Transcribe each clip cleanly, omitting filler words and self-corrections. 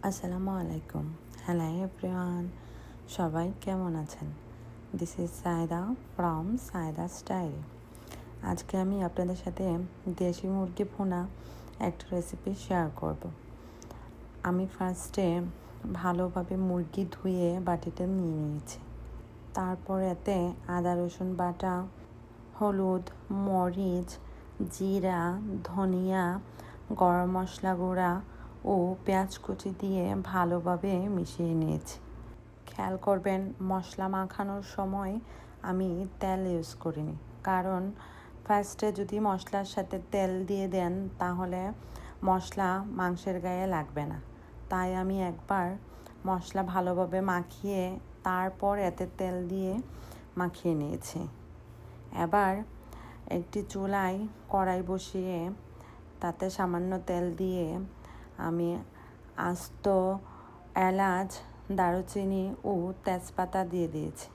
আসসালামু আলাইকুম। Hello everyone, সবাই কেমন আছেন? This is Saida from Saida style. আজকে আমি আপনাদের সাথে দেশি মুরগি ভুনা একটা রেসিপি শেয়ার করব। আমি ফার্স্টে ভালোভাবে মুরগি ধুয়ে বাটিতে নিয়ে নিয়েছি। তারপর এতে আদা রসুন বাটা, হলুদ, মরিচ, জিরা, ধনিয়া, গরম মশলা গুঁড়া ও পেঁয়াজ কুচি দিয়ে ভালোভাবে মিশিয়ে নিয়েছি। খেয়াল করবেন, মশলা মাখানোর সময় আমি তেল ইউজ করিনি, কারণ ফার্স্টে যদি মশলার সাথে তেল দিয়ে দেন তাহলে মশলা মাংসের গায়ে লাগবে না। তাই আমি একবার মশলা ভালোভাবে মাখিয়ে তারপর এতে তেল দিয়ে মাখিয়ে নিয়েছি। এবার একটি চুলায় কড়াই বসিয়ে তাতে সামান্য তেল দিয়ে আমি আস্ত এলাচ, দারুচিনি ও তেজপাতা দিয়ে দিয়েছি।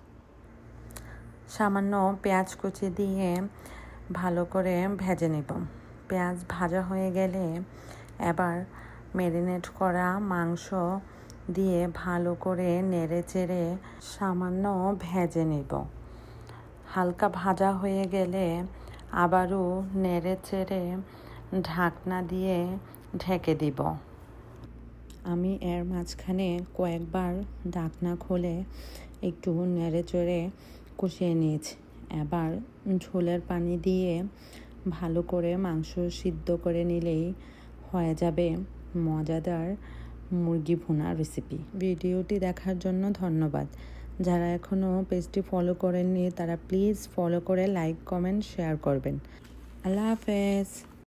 সামান্য পেঁয়াজ কুচি দিয়ে ভালো করে ভেজে নেব। পেঁয়াজ ভাজা হয়ে গেলে এবার ম্যারিনেট করা মাংস দিয়ে ভালো করে নেড়ে চেড়ে সামান্য ভেজে নেব। হালকা ভাজা হয়ে গেলে আবারও নেড়ে চেড়ে ঢাকনা দিয়ে ঢেকে দিব। আমি এর মাঝখানে কয়েকবার ঢাকনা খুলে একটু নেড়ে চেড়ে কষিয়ে নিয়েছি। এবার ঝোলের পানি দিয়ে ভালো করে মাংস সিদ্ধ করে নিলেই হয়ে যাবে মজাদার মুরগি ভুনা রেসিপি। ভিডিওটি দেখার জন্য ধন্যবাদ। যারা এখনও পেজটি ফলো করেননি তারা প্লিজ ফলো করে লাইক, কমেন্ট, শেয়ার করবেন। আল্লাহ হাফেজ।